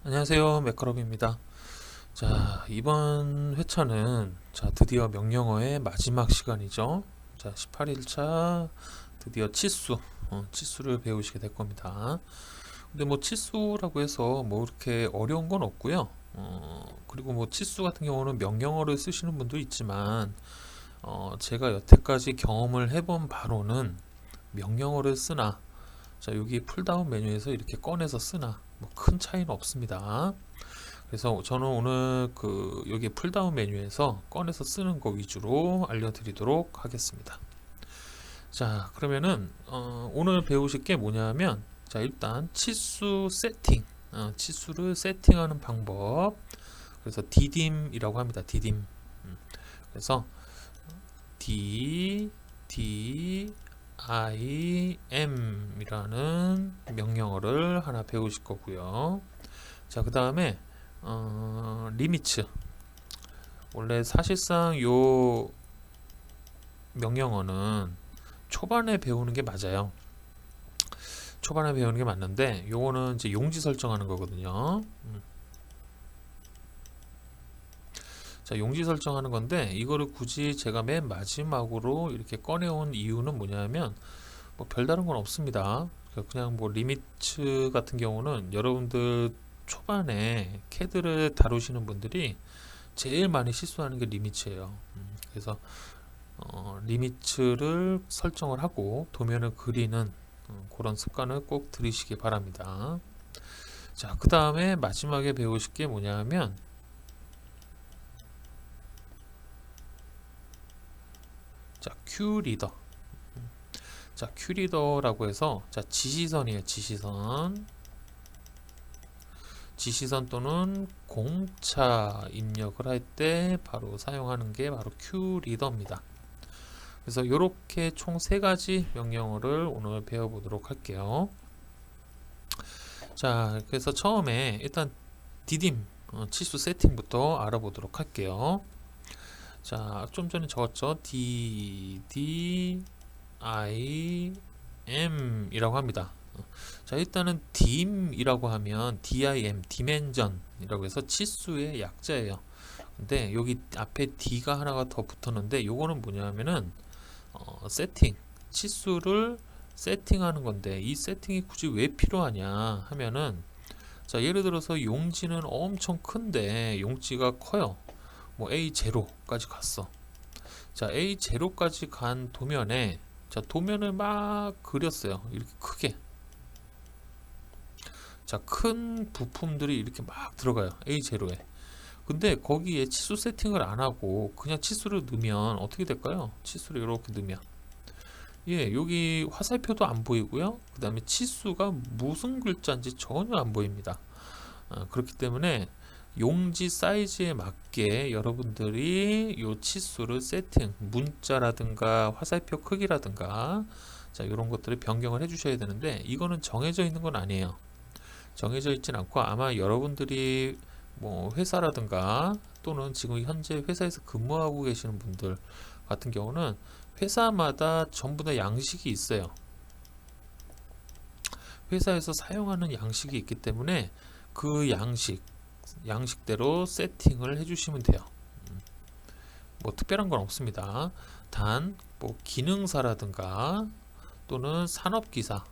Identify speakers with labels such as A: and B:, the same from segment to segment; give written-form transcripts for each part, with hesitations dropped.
A: 안녕하세요, 매크럽입니다. 자, 이번 회차는 드디어 명령어의 마지막 시간이죠. 자, 18일차 드디어 치수를 배우시게 될 겁니다. 근데 뭐 치수라고 해서 뭐 이렇게 어려운 건 없고요. 그리고 뭐 치수 같은 경우는 명령어를 쓰시는 분도 있지만 제가 여태까지 경험을 해본 바로는 명령어를 쓰나, 자, 여기 풀다운 메뉴에서 이렇게 꺼내서 쓰나 뭐 큰 차이는 없습니다. 그래서 저는 오늘 여기 풀다운 메뉴에서 꺼내서 쓰는 거 위주로 알려드리도록 하겠습니다. 자, 그러면은 오늘 배우실 게 뭐냐면, 자, 일단 치수 세팅, 치수를 세팅하는 방법. 그래서 디딤이라고 합니다. 디딤. 그래서 dim이라는 명령어를 하나 배우실 거고요. 자, 그 다음에 리미츠. 원래 사실상 요 명령어는 초반에 배우는 게 맞아요. 초반에 배우는 게 맞는데, 요거는 이제 용지 설정하는 거거든요. 자, 용지 설정하는 건데, 이거를 굳이 제가 맨 마지막으로 이렇게 꺼내온 이유는 뭐냐면, 뭐 별다른 건 없습니다. 그냥 뭐 리미츠 같은 경우는 여러분들 초반에 CAD를 다루시는 분들이 제일 많이 실수하는 게 리미츠예요. 그래서 리미츠를 설정을 하고 도면을 그리는 그런 습관을 꼭 들이시기 바랍니다. 자, 그 다음에 마지막에 배우실 게 뭐냐면, 자, 큐리더. 자, 큐리더라고 해서, 자, 지시선이에요. 지시선 또는 공차 입력을 할 때 바로 사용하는 게 바로 큐리더입니다. 그래서 이렇게 총 3가지 명령어를 오늘 배워보도록 할게요. 자, 그래서 처음에 일단 디딤 치수 세팅부터 알아보도록 할게요. 자, 좀 전에 적었죠. DIM 이라고 합니다. 자, 일단은 dim이라고 하면 dimension이라고 해서 치수의 약자예요. 근데 여기 앞에 d가 하나가 더 붙었는데, 요거는 뭐냐면은 세팅, 치수를 세팅하는 건데, 이 세팅이 굳이 왜 필요하냐 하면은, 자, 예를 들어서 용지는 엄청 큰데 용지가 커요. 뭐 A0까지 갔어. 자, A0까지 간 도면에, 자, 도면을 막 그렸어요. 이렇게 크게. 자, 큰 부품들이 이렇게 막 들어가요. A0에. 근데 거기에 치수 세팅을 안 하고 그냥 치수를 넣으면 어떻게 될까요? 치수를 이렇게 넣으면, 예, 여기 화살표도 안 보이고요. 그 다음에 치수가 무슨 글자인지 전혀 안 보입니다. 그렇기 때문에 용지 사이즈에 맞게 여러분들이 요 치수를 세팅, 문자라든가 화살표 크기라든가, 자, 이런 것들을 변경을 해 주셔야 되는데, 이거는 정해져 있는 건 아니에요. 정해져 있진 않고, 아마 여러분들이 뭐 회사라든가 또는 지금 현재 회사에서 근무하고 계시는 분들 같은 경우는 회사마다 전부 다 양식이 있어요. 회사에서 사용하는 양식이 있기 때문에 그 양식대로 세팅을 해주시면 돼요. 뭐 특별한 건 없습니다. 단 뭐 기능사라든가 또는 산업기사,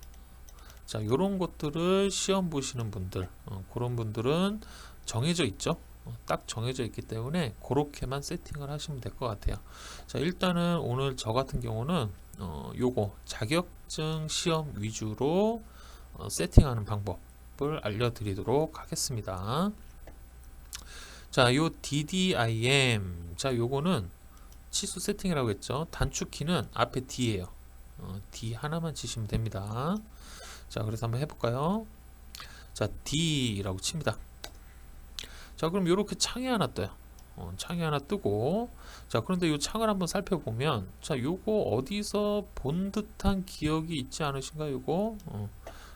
A: 자, 요런 것들을 시험 보시는 분들, 그런 분들은 정해져 있죠. 딱 정해져 있기 때문에 그렇게만 세팅을 하시면 될 것 같아요. 자, 일단은 오늘 저 같은 경우는 요거 자격증 시험 위주로 세팅하는 방법을 알려드리도록 하겠습니다. 자, 요 DDIM, 자, 요거는 치수 세팅이라고 했죠. 단축키는 앞에 D예요. D 하나만 치시면 됩니다. 자, 그래서 한번 해볼까요? 자, D라고 칩니다. 자, 그럼 이렇게 창이 하나 떠요. 창이 하나 뜨고, 자, 그런데 이 창을 한번 살펴보면, 자, 요거 어디서 본 듯한 기억이 있지 않으신가요? 요거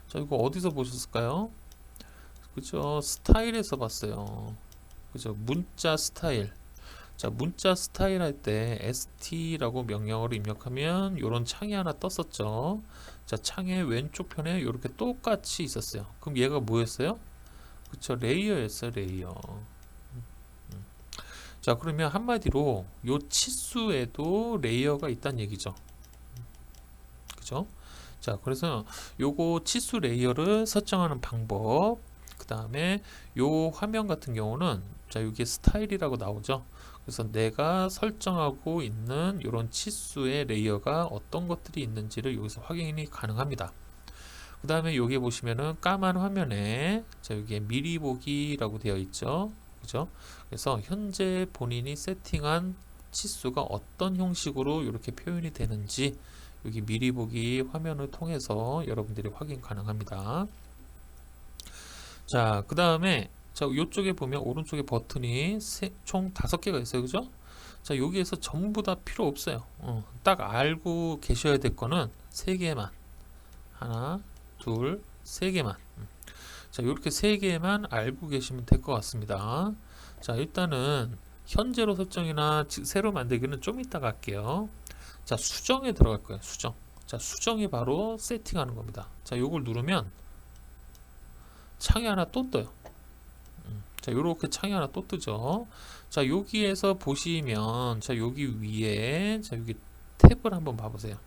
A: 자, 이거 어디서 보셨을까요? 그죠? 스타일에서 봤어요. 그죠? 문자 스타일. 자, 문자 스타일 할 때 st라고 명령어를 입력하면 이런 창이 하나 떴었죠. 자, 창의 왼쪽 편에 이렇게 똑같이 있었어요. 그럼 얘가 뭐였어요? 그쵸, 레이어였어요, 레이어. 자, 그러면 한마디로 요 치수에도 레이어가 있다는 얘기죠. 그죠? 자, 그래서 요거 치수 레이어를 설정하는 방법, 그 다음에 요 화면 같은 경우는 자, 여기 스타일이라고 나오죠. 그래서 내가 설정하고 있는 이런 치수의 레이어가 어떤 것들이 있는지를 여기서 확인이 가능합니다. 그 다음에 여기 보시면은 까만 화면에 자, 여기에 미리 보기라고 되어 있죠. 그죠? 그래서 현재 본인이 세팅한 치수가 어떤 형식으로 이렇게 표현이 되는지 여기 미리 보기 화면을 통해서 여러분들이 확인 가능합니다. 자, 그 다음에 자, 이쪽에 보면 오른쪽에 버튼이 총 5개가 있어요. 그죠? 자, 여기에서 전부 다 필요 없어요. 딱 알고 계셔야 될 거는 3개만. 하나, 둘, 3개만. 자, 이렇게 3개만 알고 계시면 될 것 같습니다. 자, 일단은 현재로 설정이나 새로 만들기는 좀 이따가 할게요. 자, 수정에 들어갈 거예요. 수정. 자, 수정이 바로 세팅하는 겁니다. 자, 요걸 누르면 창이 하나 또 떠요. 자, 요렇게 창이 하나 또 뜨죠. 자, 여기에서 보시면 자, 여기 위에 자, 여기 탭을 한번 봐보세요.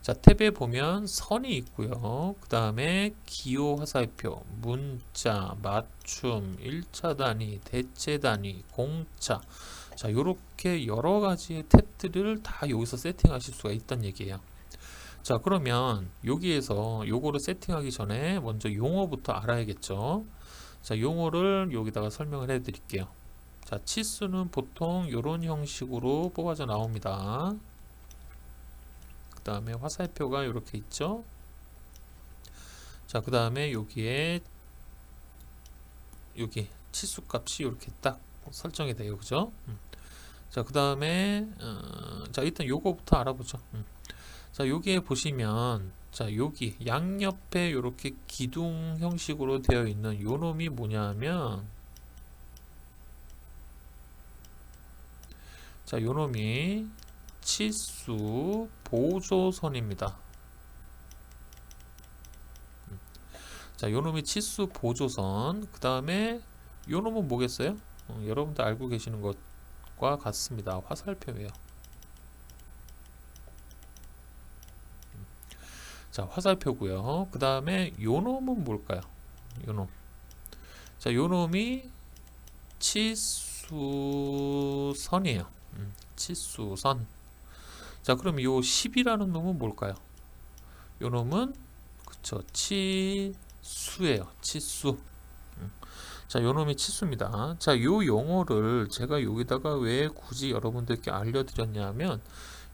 A: 자, 탭에 보면 선이 있고요. 그 다음에 기호 화살표, 문자, 맞춤, 1차 단위, 대체 단위, 공차. 자, 요렇게 여러 가지의 탭들을 다 여기서 세팅하실 수가 있다는 얘기예요. 자, 그러면 여기에서 요거를 세팅하기 전에 먼저 용어부터 알아야겠죠. 자, 용어를 여기다가 설명을 해 드릴게요. 자, 치수는 보통 이런 형식으로 뽑아져 나옵니다. 그 다음에 화살표가 이렇게 있죠. 자, 그 다음에 여기에 여기 치수 값이 이렇게 딱 설정이 돼요. 그죠? 자, 그 다음에 자, 일단 요거부터 알아보죠. 자, 여기에 보시면 자, 여기 양옆에 이렇게 기둥 형식으로 되어 있는 요 놈이 뭐냐 하면 자, 요 놈이 치수 보조선입니다. 자, 요 놈이 치수 보조선. 그 다음에 요 놈은 뭐겠어요? 여러분들 알고 계시는 것과 같습니다. 화살표예요. 자, 화살표고요. 그 다음에 요 놈은 뭘까요? 요 놈. 자, 요 놈이 치수선이에요. 치수선. 자, 그럼 요 10이라는 놈은 뭘까요? 요 놈은 그쵸, 치수예요. 치수. 자, 요 놈이 치수입니다. 자, 요 용어를 제가 여기다가 왜 굳이 여러분들께 알려드렸냐면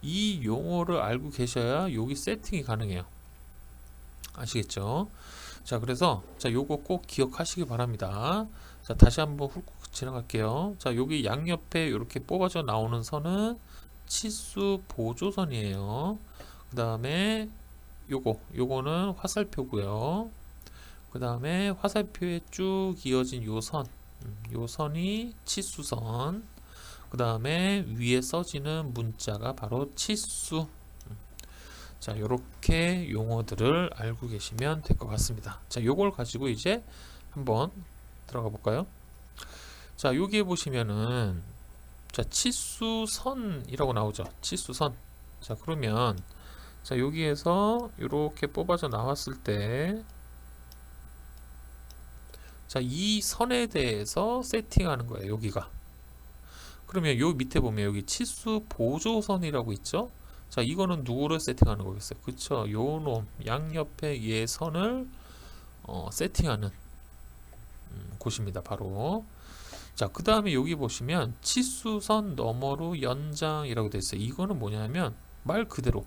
A: 이 용어를 알고 계셔야 여기 세팅이 가능해요. 아시겠죠? 자, 그래서 자, 요거 꼭 기억하시기 바랍니다. 자, 다시 한번 훑고 지나갈게요. 자, 여기 양옆에 이렇게 뽑아져 나오는 선은 치수 보조선이에요. 그 다음에 요거는 화살표고요. 그 다음에 화살표에 쭉 이어진 요 선, 요 선이 치수선. 그 다음에 위에 써지는 문자가 바로 치수. 자, 요렇게 용어들을 알고 계시면 될 것 같습니다. 자, 요걸 가지고 이제 한번 들어가 볼까요? 자, 여기에 보시면은 자, 치수선이라고 나오죠. 치수선. 자, 그러면 자, 여기에서 이렇게 뽑아져 나왔을 때 자, 이 선에 대해서 세팅하는 거예요. 여기가. 그러면 요 밑에 보면 여기 치수 보조선이라고 있죠. 자, 이거는 누구를 세팅하는 거겠어요? 그쵸? 요 놈 양옆에 얘 선을 세팅하는 곳입니다. 바로. 자, 그 다음에 여기 보시면 치수선 너머로 연장이라고 되어 있어요. 이거는 뭐냐면 말 그대로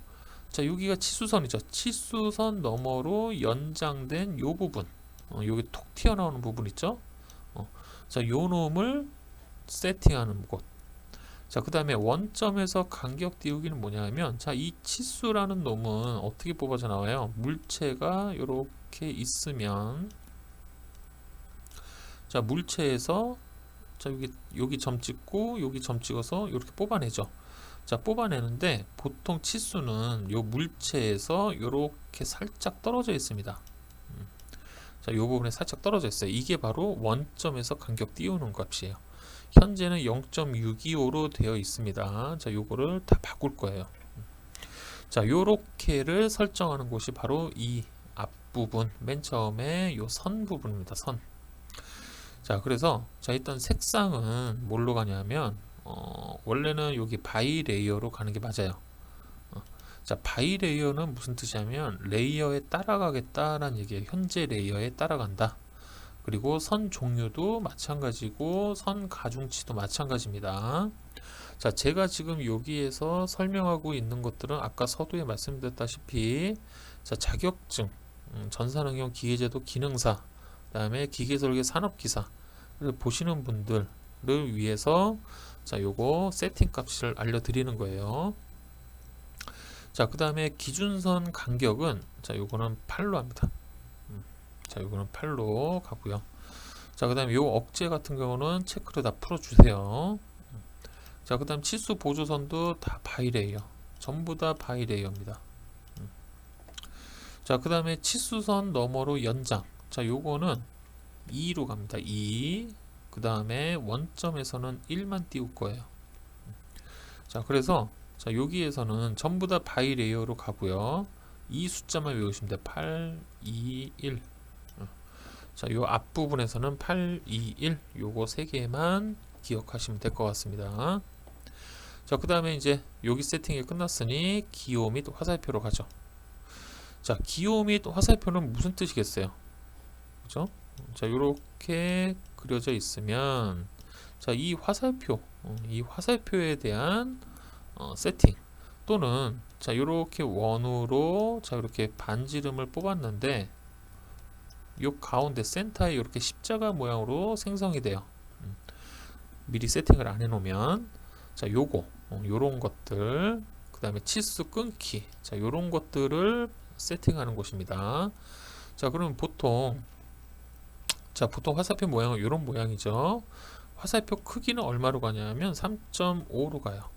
A: 자, 여기가 치수선이죠. 치수선 너머로 연장된 요 부분, 여기 톡 튀어나오는 부분 있죠. 자, 요 놈을 세팅하는 곳. 자, 그 다음에 원점에서 간격 띄우기는 뭐냐면 자, 이 치수라는 놈은 어떻게 뽑아져 나와요? 물체가 이렇게 있으면 자, 물체에서 자, 여기 점 찍고 여기 점 찍어서 이렇게 뽑아내죠. 자, 뽑아내는데 보통 치수는 요 물체에서 이렇게 살짝 떨어져 있습니다. 자, 이 부분에 살짝 떨어져 있어요. 이게 바로 원점에서 간격 띄우는 값이에요. 현재는 0.625로 되어 있습니다. 자, 요거를 다 바꿀 거예요. 자, 요렇게를 설정하는 곳이 바로 이 앞부분, 맨 처음에 요 선 부분입니다. 선. 자, 그래서 자, 일단 색상은 뭘로 가냐면 원래는 여기 바이 레이어로 가는 게 맞아요. 자, 바이 레이어는 무슨 뜻이냐면 레이어에 따라가겠다라는 얘기예요. 현재 레이어에 따라간다. 그리고 선 종류도 마찬가지고 선 가중치도 마찬가지입니다. 자, 제가 지금 여기에서 설명하고 있는 것들은 아까 서두에 말씀드렸다시피 자, 자격증, 전산응용 기계제도 기능사, 그 다음에 기계설계 산업기사를 보시는 분들을 위해서 자, 요거 세팅 값을 알려드리는 거예요. 자, 그 다음에 기준선 간격은 자, 요거는 8로 합니다. 자, 요거는 8로 가고요. 자, 그 다음에 요 억제 같은 경우는 체크를 다 풀어주세요. 자, 그 다음 치수 보조선도 다 바이레이어. 전부 다 바이레이어입니다. 자, 그 다음에 치수선 너머로 연장. 자, 요거는 2로 갑니다. 2. 그 다음에 원점에서는 1만 띄울 거예요. 자, 그래서 자, 여기에서는 전부 다 바이레이어로 가고요. 이 숫자만 외우시면 돼요. 8, 2, 1. 자, 요 앞부분에서는 8, 2, 1. 요거 3개만 기억하시면 될 것 같습니다. 자, 그 다음에 이제 여기 세팅이 끝났으니 기호 및 화살표로 가죠. 자, 기호 및 화살표는 무슨 뜻이겠어요? 그죠? 자, 요렇게 그려져 있으면 자, 이 화살표에 대한 세팅 또는 자, 이렇게 원으로 자, 이렇게 반지름을 뽑았는데 요 가운데 센터에 이렇게 십자가 모양으로 생성이 돼요. 미리 세팅을 안 해놓으면 자, 요런 것들, 그 다음에 치수 끊기, 자, 요런 것들을 세팅하는 곳입니다. 자, 그러면 보통 화살표 모양은 요런 모양이죠. 화살표 크기는 얼마로 가냐면 3.5로 가요.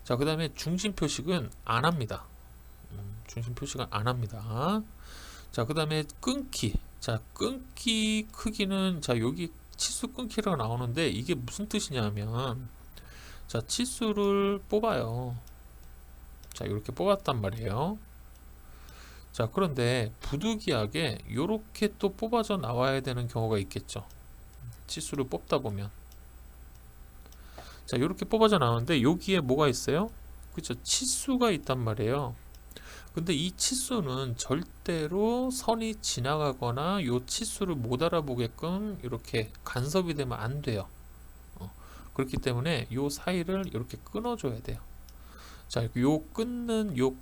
A: 자, 그 다음에 중심 표식은 안 합니다. 중심 표식은 안 합니다. 자, 그 다음에 끊기. 자, 끊기 크기는 자, 여기 치수 끊기라고 나오는데 이게 무슨 뜻이냐면 자, 치수를 뽑아요. 자, 이렇게 뽑았단 말이에요. 자, 그런데 부득이하게 이렇게 또 뽑아져 나와야 되는 경우가 있겠죠. 치수를 뽑다 보면 자, 이렇게 뽑아져 나오는데 여기에 뭐가 있어요? 그쵸, 치수가 있단 말이에요. 근데 이 치수는 절대로 선이 지나가거나 요 치수를 못 알아보게끔 이렇게 간섭이 되면 안 돼요. 그렇기 때문에 요 사이를 이렇게 끊어줘야 돼요. 자, 요 끊는 요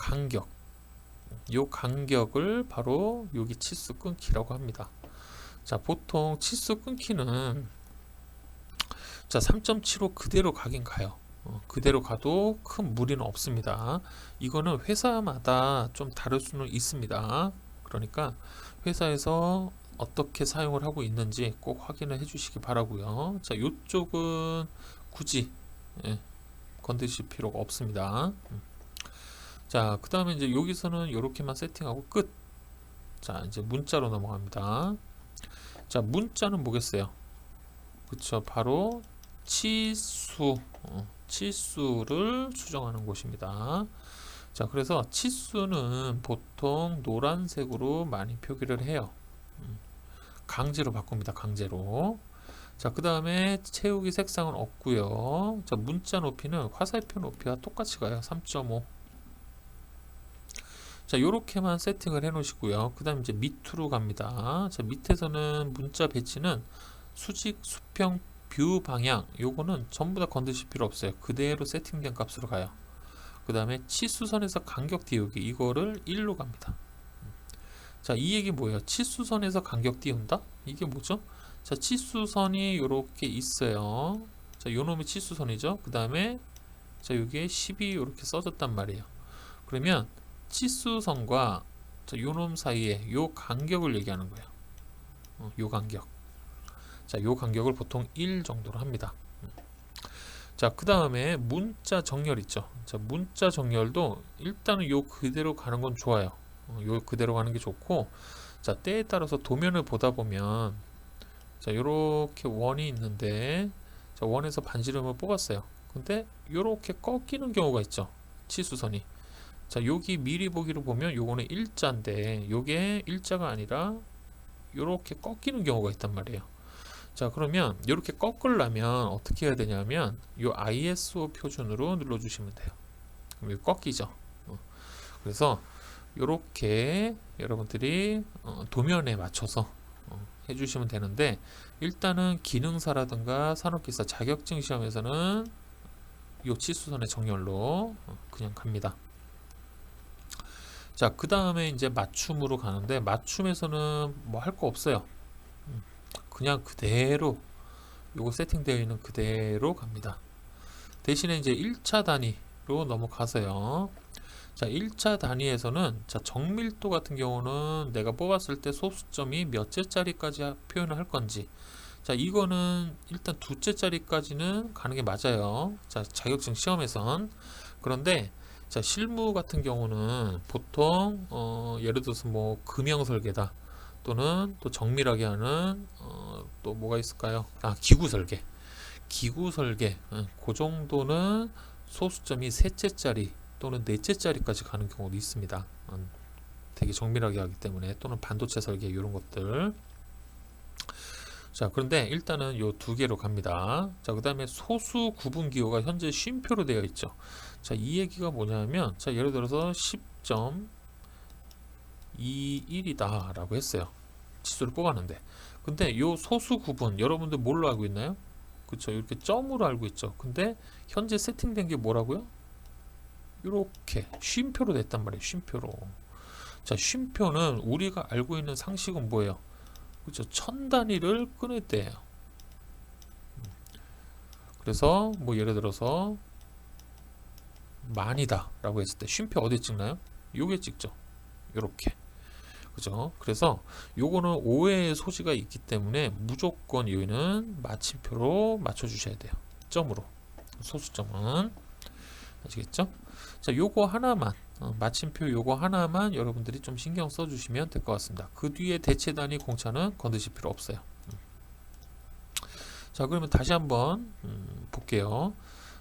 A: 간격을 바로 여기 치수 끊기라고 합니다. 자, 보통 치수 끊기는 자, 3.75 그대로 가긴 가요. 그대로 가도 큰 무리는 없습니다. 이거는 회사마다 좀 다를 수는 있습니다. 그러니까 회사에서 어떻게 사용을 하고 있는지 꼭 확인을 해 주시기 바라고요. 자, 이쪽은 굳이 건드실 필요가 없습니다. 자, 그 다음에 이제 여기서는 이렇게만 세팅하고 끝. 자, 이제 문자로 넘어갑니다. 자, 문자는 뭐겠어요? 그쵸, 바로 치수를 수정하는 곳입니다. 자, 그래서 치수는 보통 노란색으로 많이 표기를 해요. 강제로 바꿉니다. 강제로. 자, 그 다음에 채우기 색상은 없고요. 자, 문자 높이는 화살표 높이와 똑같이 가요. 3.5. 자, 요렇게만 세팅을 해 놓으시고요. 그 다음 이제 밑으로 갑니다. 자, 밑에서는 문자 배치는 수직, 수평, 뷰 방향, 요거는 전부 다 건드실 필요 없어요. 그대로 세팅된 값으로 가요. 그 다음에 치수선에서 간격 띄우기, 이거를 1로 갑니다. 자, 이 얘기 뭐예요? 치수선에서 간격 띄운다? 이게 뭐죠? 자, 치수선이 요렇게 있어요. 자, 요 놈이 치수선이죠. 그 다음에 자, 여기에 10이 이렇게 써졌단 말이에요. 그러면 치수선과 자, 요 놈 사이에 요 간격을 얘기하는 거예요. 요 간격. 자, 요 간격을 보통 1 정도로 합니다. 자, 그 다음에 문자 정렬 있죠. 자, 문자 정렬도 일단은 요 그대로 가는 건 좋아요. 요 그대로 가는 게 좋고, 자, 때에 따라서 도면을 보다 보면 자, 요렇게 원이 있는데 자, 원에서 반지름을 뽑았어요. 근데 요렇게 꺾이는 경우가 있죠. 치수선이. 자, 여기 미리 보기로 보면 요거는 일자인데 요게 일자가 아니라 요렇게 꺾이는 경우가 있단 말이에요. 자, 그러면 이렇게 꺾으려면 어떻게 해야 되냐면 요 ISO 표준으로 눌러주시면 돼요. 그럼 이거 꺾이죠. 그래서 이렇게 여러분들이 도면에 맞춰서 해주시면 되는데, 일단은 기능사라든가 산업기사 자격증 시험에서는 요 치수선의 정렬로 그냥 갑니다. 자, 그 다음에 이제 맞춤으로 가는데, 맞춤에서는 뭐 할 거 없어요. 그냥 그대로 요거 세팅되어 있는 그대로 갑니다. 대신에 이제 1차 단위로 넘어가서요. 자, 1차 단위에서는 자, 정밀도 같은 경우는 내가 뽑았을 때 소수점이 몇째짜리까지 표현을 할 건지, 자, 이거는 일단 두째짜리까지는 가는 게 맞아요. 자, 자격증 시험에선. 그런데 자, 실무 같은 경우는 보통 예를 들어서 뭐 금형 설계다, 또는 또 정밀하게 하는 또 뭐가 있을까요? 아, 기구 설계. 기구 설계. 그 정도는 소수점이 셋째짜리 또는 넷째짜리까지 가는 경우도 있습니다. 되게 정밀하게 하기 때문에. 또는 반도체 설계 이런 것들. 자, 그런데 일단은 요 두 개로 갑니다. 자, 그 다음에 소수 구분 기호가 현재 쉼표로 되어 있죠. 자, 이 얘기가 뭐냐면, 자, 예를 들어서 10.21이다 라고 했어요. 치수를 뽑았는데. 근데 요 소수 구분 여러분들 뭘로 알고 있나요? 그쵸, 이렇게 점으로 알고 있죠. 근데 현재 세팅된 게 뭐라고요? 이렇게 쉼표로 됐단 말이에요. 쉼표로. 자, 쉼표는 우리가 알고 있는 상식은 뭐예요? 그렇죠. 1000단위를 끊을 때예요. 그래서 뭐 예를 들어서 만이다 라고 했을 때 쉼표 어디 찍나요? 요게 찍죠. 요렇게. 그죠? 그래서 요거는 오해의 소지가 있기 때문에 무조건 여기는 마침표로 맞춰 주셔야 돼요. 점으로. 소수점은. 아시겠죠? 자, 요거 하나만, 마침표 요거 하나만 여러분들이 좀 신경 써 주시면 될 것 같습니다. 그 뒤에 대체 단위 공차는 건드실 필요 없어요. 자, 그러면 다시 한번 볼게요.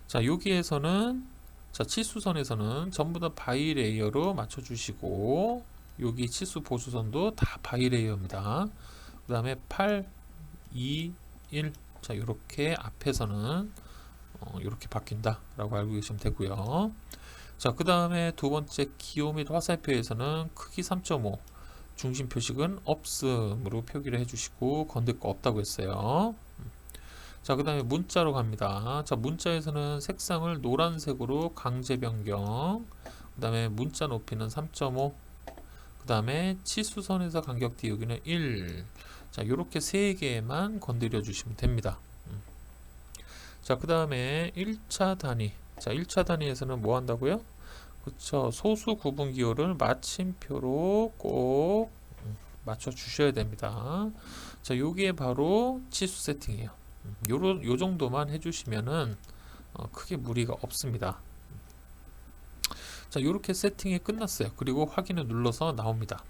A: 자, 여기에서는 자, 치수선에서는 전부 다 바이 레이어로 맞춰 주시고, 여기 치수 보수선도 다 바이 레이어입니다. 그 다음에 8, 2, 1. 자, 요렇게 앞에서는 이렇게 바뀐다 라고 알고 계시면 되고요. 자, 그 다음에 두 번째 기호 및 화살표에서는 크기 3.5, 중심 표식은 없음으로 표기를 해주시고 건들 거 없다고 했어요. 자, 그 다음에 문자로 갑니다. 자, 문자에서는 색상을 노란색으로 강제 변경, 그 다음에 문자 높이는 3.5, 그 다음에 치수선에서 간격 띄우기는 1. 자, 요렇게 세 개만 건드려 주시면 됩니다. 자, 그 다음에 1차 단위. 자, 1차 단위에서는 뭐 한다고요? 그쵸. 소수 구분 기호를 마침표로 꼭 맞춰 주셔야 됩니다. 자, 요게 바로 치수 세팅이에요. 요 정도만 해주시면은 크게 무리가 없습니다. 자, 요렇게 세팅이 끝났어요. 그리고 확인을 눌러서 나옵니다.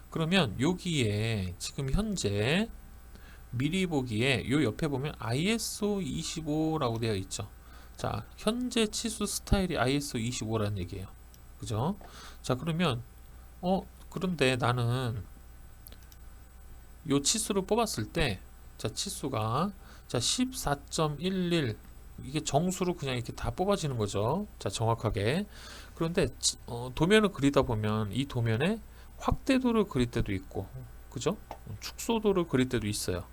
A: 그러면 여기에 지금 현재 미리 보기에 요 옆에 보면 ISO 25라고 되어 있죠. 자, 현재 치수 스타일이 ISO 25라는 얘기예요. 그죠? 자, 그러면 그런데 나는 요 치수를 뽑았을 때, 자, 치수가 자 14.11, 이게 정수로 그냥 이렇게 다 뽑아지는 거죠. 자, 정확하게. 그런데 도면을 그리다 보면 이 도면에 확대도를 그릴 때도 있고, 그죠? 축소도를 그릴 때도 있어요.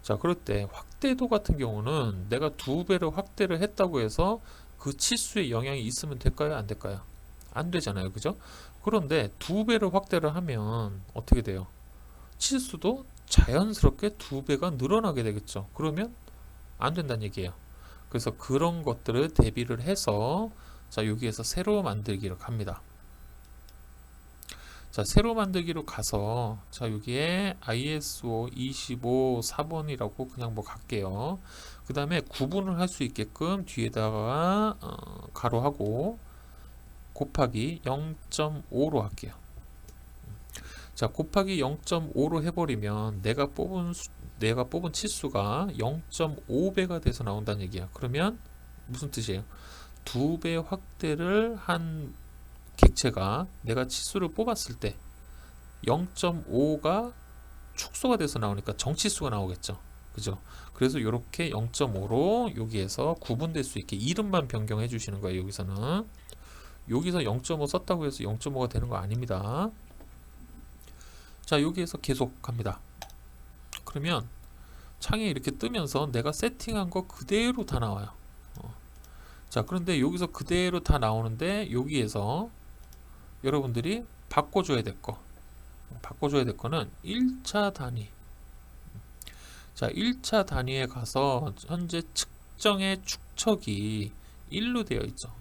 A: 자, 그럴 때 확대도 같은 경우는 내가 2배를 확대를 했다고 해서 그 치수에 영향이 있으면 될까요? 안 될까요? 안 되잖아요. 그죠? 그런데 2배를 확대를 하면 어떻게 돼요? 치수도 자연스럽게 2배가 늘어나게 되겠죠. 그러면 안 된다는 얘기예요. 그래서 그런 것들을 대비를 해서 자, 여기에서 새로 만들기로 갑니다. 자, 새로 만들기로 가서 자, 여기에 ISO 25 4번이라고 그냥 뭐 갈게요. 그 다음에 구분을 할 수 있게끔 뒤에다가 가로하고 곱하기 0.5로 할게요. 자, 곱하기 0.5로 해버리면 내가 뽑은 치수가 0.5배가 돼서 나온다는 얘기야. 그러면 무슨 뜻이에요? 2배 확대를 한 객체가 내가 치수를 뽑았을 때 0.5가 축소가 돼서 나오니까 정치수가 나오겠죠. 그죠? 그래서 이렇게 0.5로 여기에서 구분될 수 있게 이름만 변경해 주시는 거예요. 여기서는 여기서 0.5 썼다고 해서 0.5가 되는 거 아닙니다. 자, 여기에서 계속 갑니다. 그러면 창에 이렇게 뜨면서 내가 세팅한 거 그대로 다 나와요. 자, 그런데 여기서 그대로 다 나오는데 여기에서 여러분들이 바꿔줘야 될 거는 1차 단위. 자, 1차 단위에 가서 현재 측정의 축척이 1로 되어 있죠.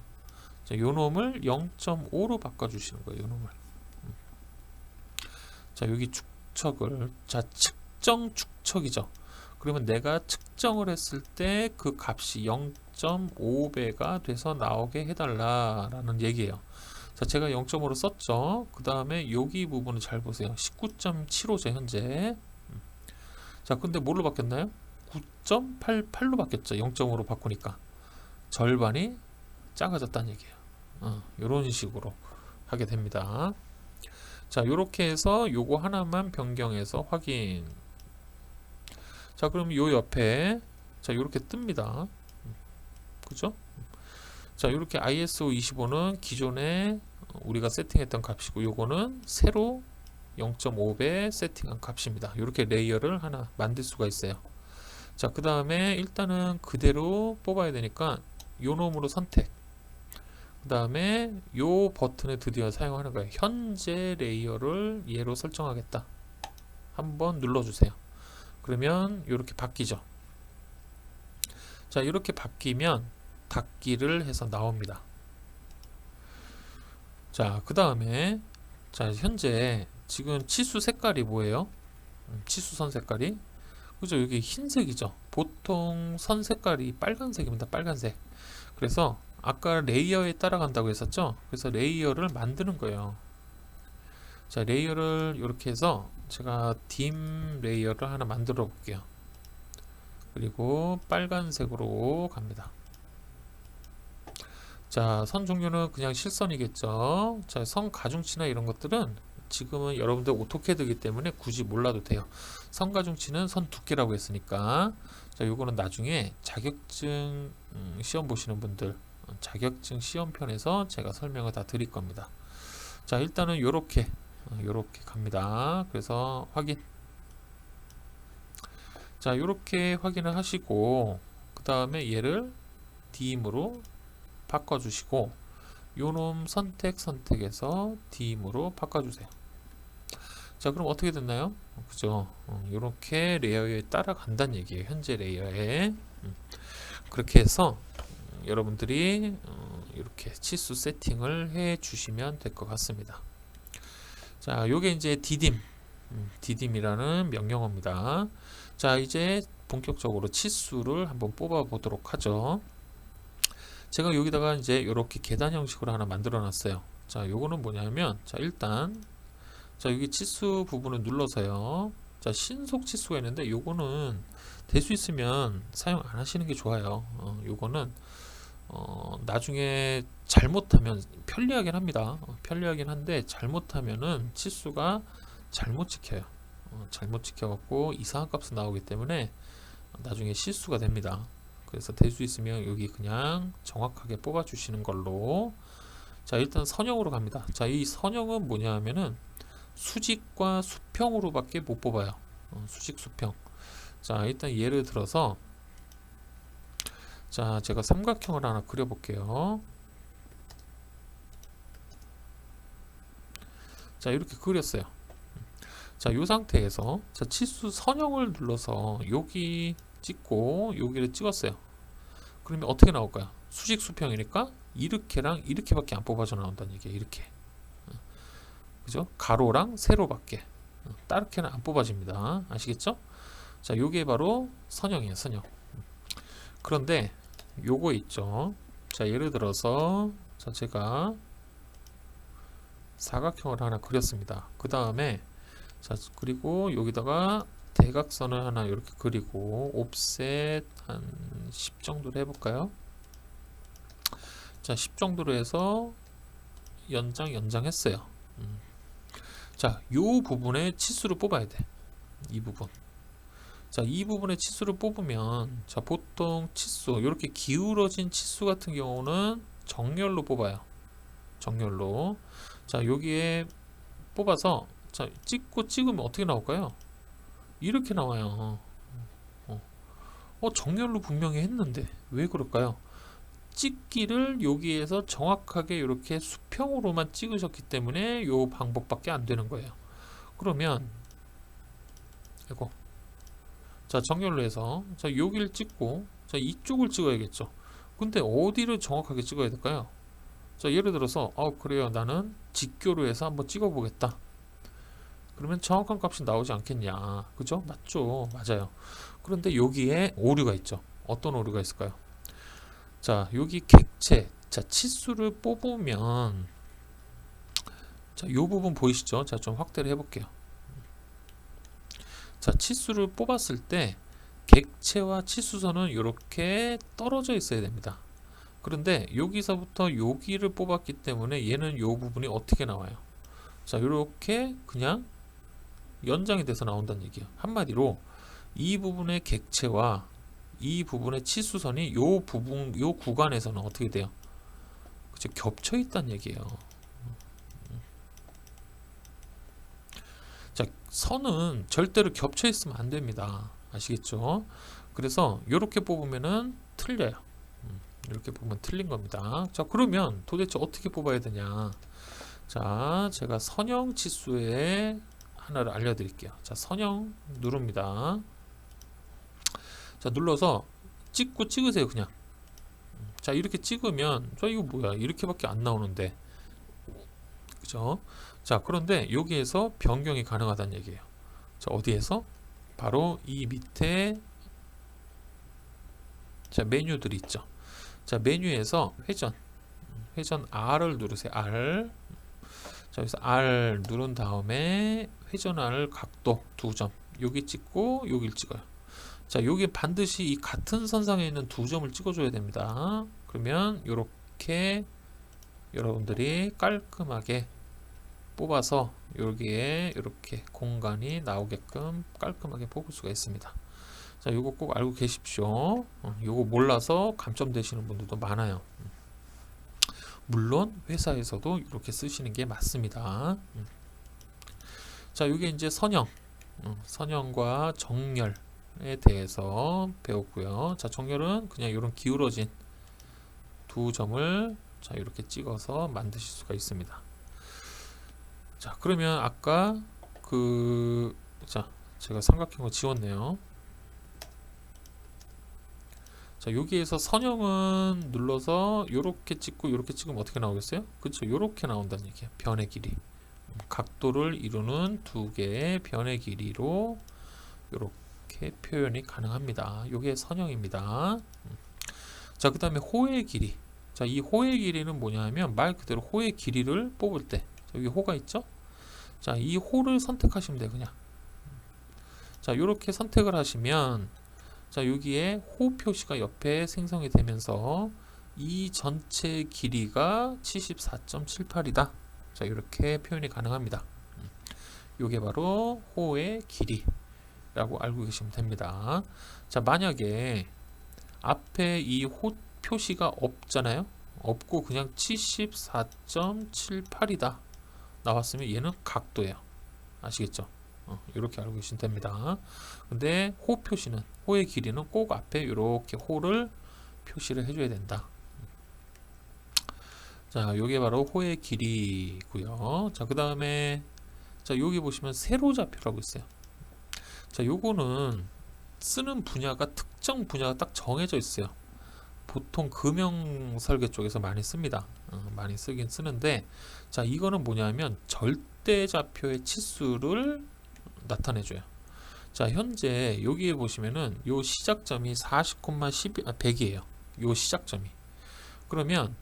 A: 자, 요 놈을 0.5로 바꿔주시는 거예요. 요 놈을. 자, 여기 축척을, 자, 측정 축척이죠. 그러면 내가 측정을 했을 때 그 값이 0.5배가 돼서 나오게 해달라라는 얘기예요. 자, 제가 0.5로 썼죠. 그 다음에 여기 부분을 잘 보세요. 19.75죠, 현재. 자, 근데 뭘로 바뀌었나요? 9.88로 바뀌었죠. 0.5로 바꾸니까. 절반이 작아졌다는 얘기예요. 이런 식으로 하게 됩니다. 자, 요렇게 해서 요거 하나만 변경해서 확인. 자, 그럼 요 옆에 자, 요렇게 뜹니다. 그죠? 자, 요렇게 ISO 25는 기존에 우리가 세팅했던 값이고 요거는 새로 0.5배 세팅한 값입니다. 이렇게 레이어를 하나 만들 수가 있어요. 자, 그 다음에 일단은 그대로 뽑아야 되니까 요 놈으로 선택. 그 다음에 요 버튼을 드디어 사용하는 거예요. 현재 레이어를 얘로 설정하겠다. 한번 눌러주세요. 그러면 이렇게 바뀌죠. 자, 이렇게 바뀌면 닫기를 해서 나옵니다. 자, 그 다음에 자, 현재 지금 치수 색깔이 뭐예요? 치수선 색깔이 그죠? 여기 흰색이죠. 보통 선 색깔이 빨간색입니다. 빨간색. 그래서 아까 레이어에 따라간다고 했었죠. 그래서 레이어를 만드는 거예요. 자, 레이어를 이렇게 해서 제가 딤 레이어를 하나 만들어 볼게요. 그리고 빨간색으로 갑니다. 자, 선 종류는 그냥 실선이겠죠. 자, 선 가중치나 이런 것들은 지금은 여러분들 오토캐드이기 때문에 굳이 몰라도 돼요. 선 가중치는 선 두께라고 했으니까. 자, 요거는 나중에 자격증 시험 보시는 분들 자격증 시험편에서 제가 설명을 다 드릴 겁니다. 자, 일단은 요렇게 갑니다. 그래서 확인. 자, 요렇게 확인을 하시고 그 다음에 얘를 DIM으로 바꿔주시고 요놈 선택해서 DIM으로 바꿔주세요. 자, 그럼 어떻게 됐나요? 그죠? 요렇게 레이어에 따라간다는 얘기예요. 현재 레이어에. 그렇게 해서 여러분들이 이렇게 치수 세팅을 해 주시면 될 것 같습니다. 자, 요게 이제 DDIM이라는 명령어입니다. 자, 이제 본격적으로 치수를 한번 뽑아 보도록 하죠. 제가 여기다가 이제 이렇게 계단 형식으로 하나 만들어 놨어요. 자, 요거는 뭐냐면, 자, 일단, 자, 여기 치수 부분을 눌러서요. 자, 신속 치수가 있는데, 요거는 될 수 있으면 사용 안 하시는 게 좋아요. 요거는, 나중에 잘못하면 편리하긴 합니다. 편리하긴 한데, 잘못하면은 치수가 잘못 지켜요. 잘못 지켜갖고 이상한 값이 나오기 때문에 나중에 실수가 됩니다. 그래서 될 수 있으면 여기 그냥 정확하게 뽑아 주시는 걸로. 자, 일단 선형으로 갑니다. 자, 이 선형은 뭐냐 하면은 수직과 수평으로 밖에 못 뽑아요. 수직 수평. 자, 일단 예를 들어서 자, 제가 삼각형을 하나 그려 볼게요. 자, 이렇게 그렸어요. 자, 이 상태에서 자, 치수 선형을 눌러서 여기 찍고 여기를 찍었어요. 그러면 어떻게 나올까요? 수직 수평이니까 이렇게랑 이렇게밖에 안 뽑아져 나온다는 얘기예요. 이렇게. 그죠? 가로랑 세로밖에. 다르게는 안 뽑아집니다. 아시겠죠? 자, 요게 바로 선형이에요. 선형. 그런데 요거 있죠. 자, 예를 들어서 자, 제가 사각형을 하나 그렸습니다. 그 다음에 자, 그리고 여기다가 대각선을 하나 이렇게 그리고 옵셋 한 10 정도로 해볼까요? 자, 10 정도로 해서 연장했어요. 자, 요 부분에 치수를 뽑아야 돼. 이 부분. 자, 이 부분의 치수를 뽑으면, 자, 보통 치수, 이렇게 기울어진 치수 같은 경우는 정렬로 뽑아요. 정렬로. 자, 여기에 뽑아서, 자, 찍으면 어떻게 나올까요? 이렇게 나와요. 정렬로 분명히 했는데, 왜 그럴까요? 찍기를 여기에서 정확하게 이렇게 수평으로만 찍으셨기 때문에 이 방법밖에 안 되는 거예요. 그러면, 이거. 자, 정렬로 해서, 자, 여기를 찍고, 자, 이쪽을 찍어야겠죠. 근데 어디를 정확하게 찍어야 될까요? 자, 예를 들어서, 그래요. 나는 직교로 해서 한번 찍어 보겠다. 그러면 정확한 값이 나오지 않겠냐. 그죠? 맞죠? 맞아요. 그런데 여기에 오류가 있죠. 어떤 오류가 있을까요? 자, 여기 객체, 자, 치수를 뽑으면, 자, 요 부분 보이시죠? 자, 좀 확대를 해볼게요. 자, 치수를 뽑았을 때 객체와 치수선은 이렇게 떨어져 있어야 됩니다. 그런데 여기서부터 여기를 뽑았기 때문에 얘는 요 부분이 어떻게 나와요? 자, 이렇게 그냥 연장이 돼서 나온다는 얘기예요. 한마디로 이 부분의 객체와 이 부분의 치수선이 요 부분, 요 구간에서는 어떻게 돼요? 그쵸? 겹쳐 있다는 얘기예요. 자, 선은 절대로 겹쳐 있으면 안 됩니다. 아시겠죠? 그래서 이렇게 뽑으면은 틀려요. 이렇게 보면 틀린 겁니다. 자, 그러면 도대체 어떻게 뽑아야 되냐? 자, 제가 선형 치수에 하나를 알려드릴게요. 자, 선형 누릅니다. 자, 눌러서 찍으세요, 그냥. 자, 이렇게 찍으면, 저 이거 뭐야? 이렇게밖에 안 나오는데. 그죠? 자, 그런데 여기에서 변경이 가능하다는 얘기예요. 자, 어디에서? 바로 이 밑에, 자, 메뉴들이 있죠. 자, 메뉴에서 회전 R을 누르세요. R. 자, 여기서 R 누른 다음에 회전할 각도 2점. 여기 찍고 여기를 찍어요. 자, 여기 반드시 이 같은 선상에 있는 2점을 찍어줘야 됩니다. 그러면 이렇게 여러분들이 깔끔하게 뽑아서 여기에 이렇게 공간이 나오게끔 깔끔하게 뽑을 수가 있습니다. 자, 요거 꼭 알고 계십시오. 요거 몰라서 감점되시는 분들도 많아요. 물론 회사에서도 이렇게 쓰시는 게 맞습니다. 자, 이게 이제 선형과 정렬에 대해서 배웠고요. 자, 정렬은 그냥 이런 기울어진 2점을 자, 이렇게 찍어서 만드실 수가 있습니다. 자, 그러면 아까 자, 제가 삼각형을 지웠네요. 자, 여기에서 선형은 눌러서 요렇게 찍고 요렇게 찍으면 어떻게 나오겠어요? 그쵸? 요렇게 나온다는 얘기예요. 변의 길이. 각도를 이루는 2개의 변의 길이로 요렇게 표현이 가능합니다. 요게 선형입니다. 자, 그 다음에 호의 길이. 자, 이 호의 길이는 뭐냐면 말 그대로 호의 길이를 뽑을 때 여기 호가 있죠? 자, 이 호를 선택하시면 돼요, 그냥. 자, 요렇게 선택을 하시면 자, 여기에 호 표시가 옆에 생성이 되면서 이 전체 길이가 74.78이다. 자, 이렇게 표현이 가능합니다. 요게 바로 호의 길이라고 알고 계시면 됩니다. 자, 만약에 앞에 이 호 표시가 없잖아요. 없고 그냥 74.78이다 나왔으면 얘는 각도예요. 아시겠죠? 이렇게 알고 계시면 됩니다. 근데 호 표시는, 호의 길이는 꼭 앞에 이렇게 호를 표시를 해줘야 된다. 자, 요게 바로 호의 길이고요. 자, 그 다음에 자, 여기 보시면 세로좌표라고 있어요. 자, 요거는 쓰는 분야가 특정 분야가 딱 정해져 있어요. 보통 금형 설계 쪽에서 많이 씁니다. 많이 쓰긴 쓰는데, 자, 이거는 뭐냐면 절대좌표의 치수를 나타내줘요. 자, 현재 여기에 보시면은 요 시작점이 40,100이에요. 요 시작점이. 그러면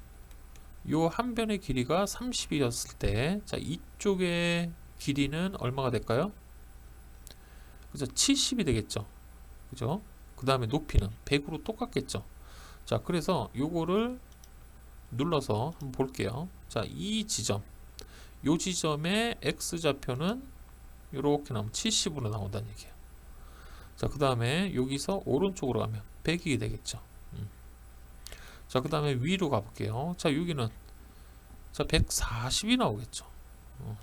A: 요 한 변의 길이가 30이었을 때, 자, 이쪽의 길이는 얼마가 될까요? 그죠? 70이 되겠죠. 그죠? 그 다음에 높이는 100으로 똑같겠죠. 자, 그래서 요거를 눌러서 한번 볼게요. 자, 이 지점, 요 지점의 x좌표는 이렇게 나오면 70으로 나온다는 얘기예요. 자, 그 다음에 여기서 오른쪽으로 가면 100이 되겠죠. 자, 그 다음에 위로 가볼게요. 자, 여기는 자 140이 나오겠죠.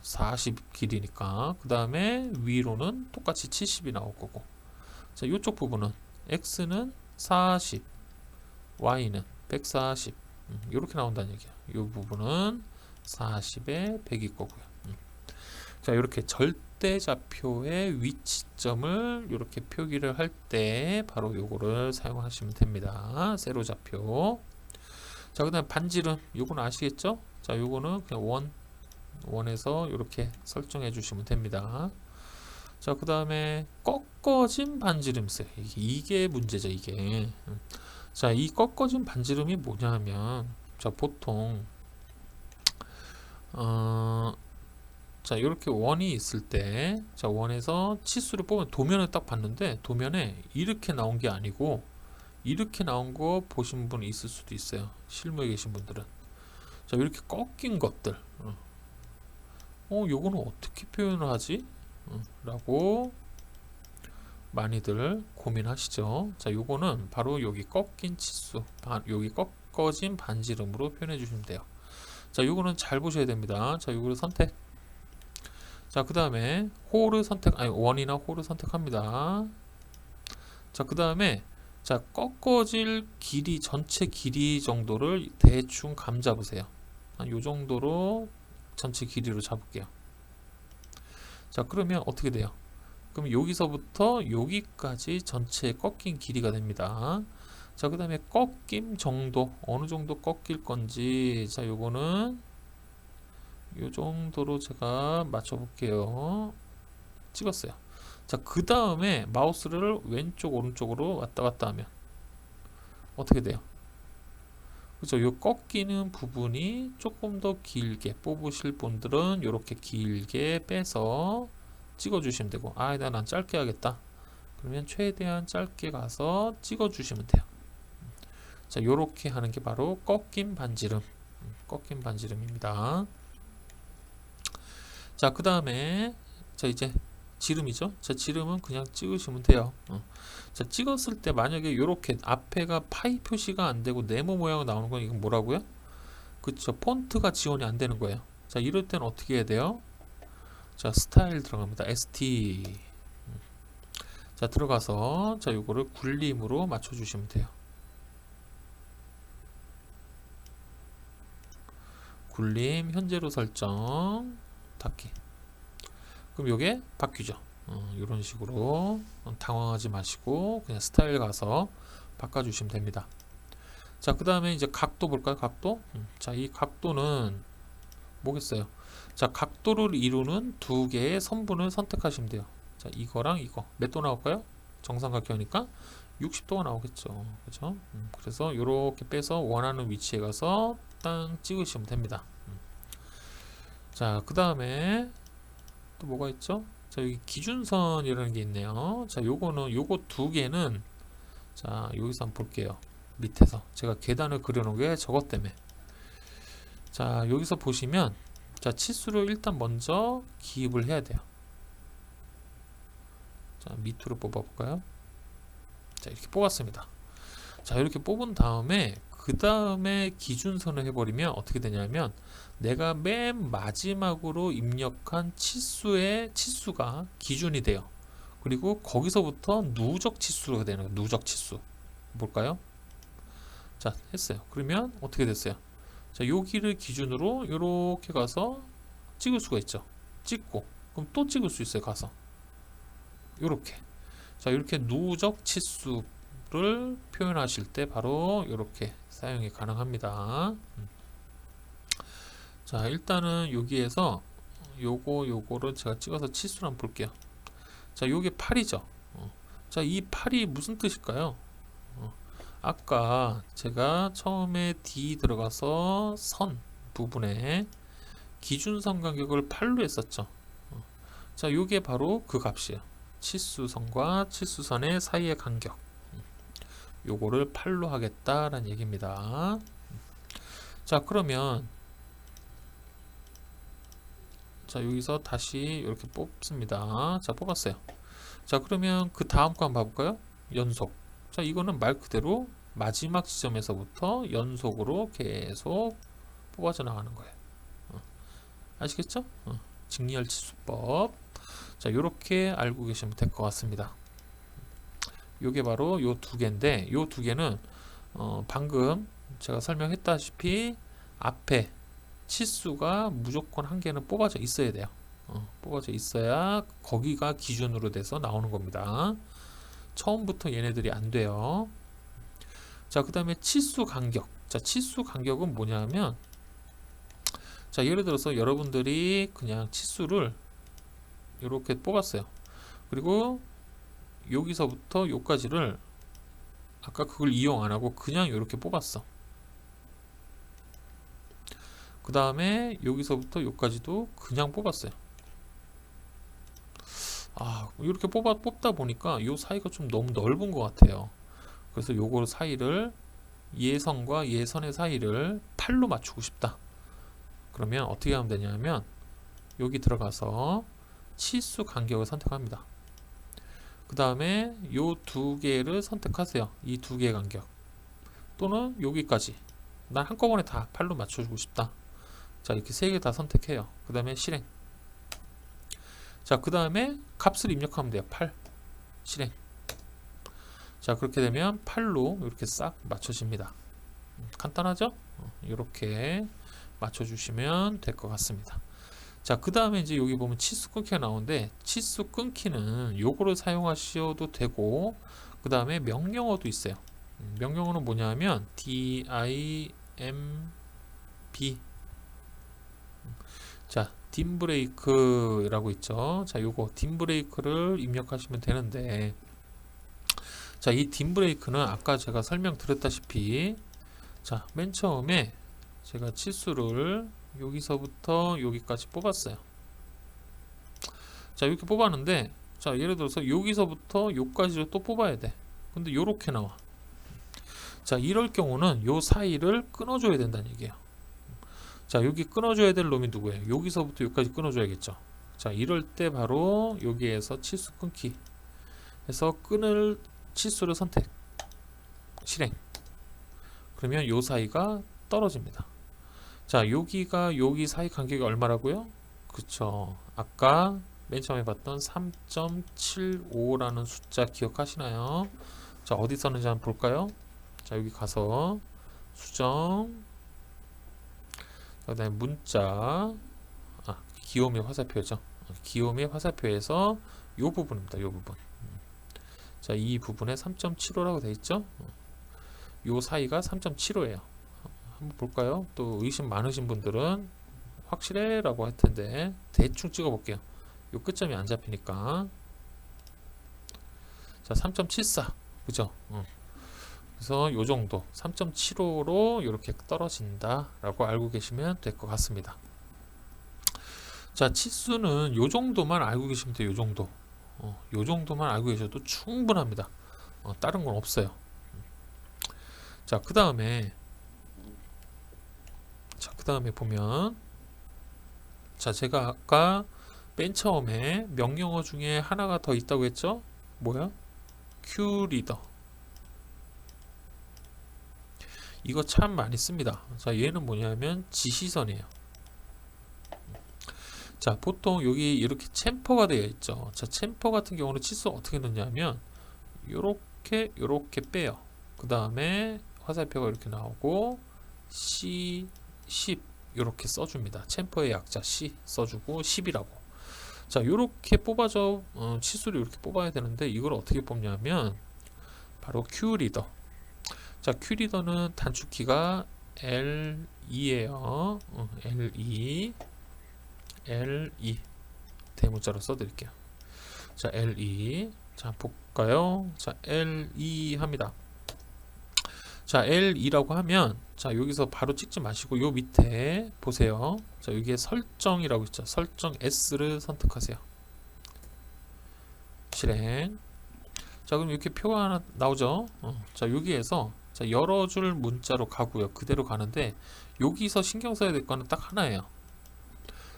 A: 40 길이니까. 그 다음에 위로는 똑같이 70이 나올 거고. 자, 이쪽 부분은 x는 40, y는 140 이렇게 나온다는 얘기야. 이 부분은 40에 100일 거고요. 자, 이렇게 절대좌표의 위치점을 이렇게 표기를 할 때 바로 요거를 사용하시면 됩니다. 세로좌표. 자, 그 다음에 반지름, 요거는 아시겠죠? 자, 요거는 그냥 원에서 이렇게 설정해 주시면 됩니다. 자, 그 다음에 꺾어진 반지름 있어요. 이게 문제죠, 이게. 자, 이 꺾어진 반지름이 뭐냐면, 자, 보통, 자, 이렇게 원이 있을 때, 자, 원에서 치수를 뽑으면 도면을 딱 봤는데, 도면에 이렇게 나온 게 아니고, 이렇게 나온 거 보신 분이 있을 수도 있어요. 실무에 계신 분들은. 자, 이렇게 꺾인 것들. 요거는 어떻게 표현을 하지? 라고 많이들 고민하시죠. 자, 요거는 바로 여기 꺾인 치수, 여기 꺾어진 반지름으로 표현해 주시면 돼요. 자, 요거는 잘 보셔야 됩니다. 자, 요거를 선택. 자, 그 다음에 호를 선택, 아니, 원이나 호를 선택합니다. 자, 그 다음에 자, 꺾어질 길이, 전체 길이 정도를 대충 감 잡으세요. 요 정도로 전체 길이로 잡을게요. 자, 그러면 어떻게 돼요? 그럼 여기서부터 여기까지 전체 꺾인 길이가 됩니다. 자, 그 다음에 꺾임 정도, 어느 정도 꺾일 건지, 자, 요거는 요 정도로 제가 맞춰 볼게요. 찍었어요. 자, 그 다음에 마우스를 왼쪽 오른쪽으로 왔다 갔다 하면 어떻게 돼요? 그죠? 요 꺾이는 부분이 조금 더 길게 뽑으실 분들은 이렇게 길게 빼서 찍어 주시면 되고, 난 짧게 하겠다 그러면 최대한 짧게 가서 찍어 주시면 돼요. 자, 요렇게 하는 게 바로 꺾인 반지름, 꺾인 반지름입니다. 자, 그 다음에 자, 이제 지름이죠. 자, 지름은 그냥 찍으시면 돼요. 자, 찍었을 때 만약에 이렇게 앞에가 파이 표시가 안 되고 네모 모양이 나오는 건 이건 뭐라고요? 그쵸, 폰트가 지원이 안 되는 거예요. 자, 이럴 때는 어떻게 해야 돼요? 자, 스타일 들어갑니다. ST. 자, 들어가서 자, 요거를 굴림으로 맞춰 주시면 돼요. 굴림 현재로 설정 닫기. 그럼 요게 바뀌죠. 이런 식으로 당황하지 마시고 그냥 스타일 가서 바꿔주시면 됩니다. 자, 그 다음에 이제 각도 볼까요? 각도. 자, 이 각도는 뭐겠어요? 자, 각도를 이루는 두 개의 선분을 선택하시면 돼요. 자, 이거랑 이거 몇 도 나올까요? 정삼각형이니까 60도가 나오겠죠. 그렇죠? 그래서 이렇게 빼서 원하는 위치에 가서 딱 찍으시면 됩니다. 자, 그 다음에 또 뭐가 있죠? 자, 여기 기준선이라는 게 있네요. 자, 요거 두 개는 자, 여기서 한번 볼게요. 밑에서 제가 계단을 그려놓은 게 저것 때문에. 자, 여기서 보시면 자, 치수를 일단 먼저 기입을 해야 돼요. 자, 밑으로 뽑아볼까요? 자, 이렇게 뽑았습니다. 자, 이렇게 뽑은 다음에 그 다음에 기준선을 해버리면 어떻게 되냐면 내가 맨 마지막으로 입력한 치수가 기준이 돼요. 그리고 거기서부터 누적 치수가 되는 거예요. 누적 치수. 뭘까요? 자, 했어요. 그러면 어떻게 됐어요? 자, 여기를 기준으로 이렇게 가서 찍을 수가 있죠. 찍고 그럼 또 찍을 수 있어요. 가서 이렇게. 자, 이렇게 누적 치수를 표현하실 때 바로 이렇게 사용이 가능합니다. 자, 일단은 여기에서 요거를 제가 찍어서 치수를 한번 볼게요. 자, 요게 8이죠. 자, 이 8이 무슨 뜻일까요? 아까 제가 처음에 D 들어가서 선 부분에 기준선 간격을 8로 했었죠. 자, 요게 바로 그 값이에요. 치수선과 치수선의 사이의 간격, 요거를 8로 하겠다라는 얘기입니다. 자, 그러면 자, 여기서 다시 이렇게 뽑습니다. 자, 뽑았어요. 자, 그러면 그 다음 거 한번 봐볼까요? 연속. 자, 이거는 말 그대로 마지막 지점에서부터 연속으로 계속 뽑아져 나가는 거예요. 아시겠죠? 직리열 치수법. 자, 요렇게 알고 계시면 될 것 같습니다. 요게 바로 요 두 개인데, 요 두 개는 방금 제가 설명했다시피 앞에 치수가 무조건 한 개는 뽑아져 있어야 돼요. 뽑아져 있어야 거기가 기준으로 돼서 나오는 겁니다. 처음부터 얘네들이 안 돼요. 자, 그 다음에 치수 간격. 자, 치수 간격은 뭐냐면, 자, 예를 들어서 여러분들이 그냥 치수를 이렇게 뽑았어요. 그리고 여기서부터 여기까지를 아까 그걸 이용 안 하고 그냥 이렇게 뽑았어. 그 다음에 여기서부터 여기까지도 그냥 뽑았어요. 이렇게 뽑다 보니까 이 사이가 좀 너무 넓은 것 같아요. 그래서 요거 사이를 예선과 예선의 사이를 8로 맞추고 싶다. 그러면 어떻게 하면 되냐면 여기 들어가서 치수 간격을 선택합니다. 그 다음에 요 두 개를 선택하세요. 이 두 개의 간격 또는 여기까지 난 한꺼번에 다 8로 맞춰주고 싶다. 자, 이렇게 세 개 다 선택해요. 그 다음에 실행. 자, 그 다음에 값을 입력하면 돼요. 8 실행. 자, 그렇게 되면 8로 이렇게 싹 맞춰집니다. 간단하죠? 이렇게 맞춰주시면 될 것 같습니다. 자, 그 다음에 이제 여기 보면 치수 끊기가 나오는데, 치수 끊기는 요거를 사용하셔도 되고, 그 다음에 명령어도 있어요. 명령어는 뭐냐면 dimb. 자, 딤브레이크라고 있죠. 자, 요거 딤브레이크를 입력하시면 되는데, 자, 이 딤브레이크는 아까 제가 설명드렸다시피, 자, 맨 처음에 제가 치수를 여기서부터 여기까지 뽑았어요. 자, 이렇게 뽑았는데, 자, 예를 들어서 여기서부터 여기까지를 또 뽑아야 돼. 근데 요렇게 나와. 자, 이럴 경우는 요 사이를 끊어줘야 된다는 얘기예요. 자, 여기 끊어줘야 될 놈이 누구예요? 여기서부터 여기까지 끊어줘야겠죠. 자, 이럴 때 바로 여기에서 치수 끊기 해서 끊을 치수를 선택, 실행. 그러면 요 사이가 떨어집니다. 자, 여기가 여기 사이 간격이 얼마라고요? 그쵸. 아까 맨 처음에 봤던 3.75라는 숫자 기억하시나요? 자, 어디 썼는지 한번 볼까요? 자, 여기 가서 수정, 그 다음에 문자, 기호 및 화살표죠. 기호 및 화살표에서 요 부분입니다. 요 부분. 자, 이 부분에 3.75라고 되어 있죠. 요 사이가 3.75예요. 한번 볼까요? 또 의심 많으신 분들은 확실해 라고 할 텐데 대충 찍어 볼게요. 요 끝점이 안 잡히니까. 자, 3.74 그죠? 그래서 요 정도 3.75로 이렇게 떨어진다 라고 알고 계시면 될 것 같습니다. 자, 치수는 요 정도만 알고 계시면 돼요. 요 정도. 요 정도만 알고 계셔도 충분합니다. 다른 건 없어요. 자, 그 다음에 보면, 자, 제가 아까 맨 처음에 명령어 중에 하나가 더 있다고 했죠? 뭐야? QReader. 이거 참 많이 씁니다. 자, 얘는 뭐냐면 지시선이에요. 자, 보통 여기 이렇게 챔퍼가 되어 있죠. 자, 챔퍼 같은 경우는 치수 어떻게 넣냐면 요렇게 빼요. 그 다음에 화살표가 이렇게 나오고 C, 10 이렇게 써줍니다. 챔퍼의 약자 C 써주고 10이라고. 자, 요렇게 뽑아줘. 치수를 이렇게 뽑아야 되는데 이걸 어떻게 뽑냐면 바로 QReader. 자, QReader는 단축키가 L2예요. L2 대문자로 써드릴게요. 자, L2. 자, 볼까요? 자, L2 합니다. 자, L2라고 하면, 자, 여기서 바로 찍지 마시고 요 밑에 보세요. 자, 여기에 설정이라고 있죠. 설정 S를 선택하세요. 실행. 자, 그럼 이렇게 표가 하나 나오죠. 자, 여기에서 자, 열어줄 문자로 가고요. 그대로 가는데 여기서 신경 써야 될 거는 딱 하나예요.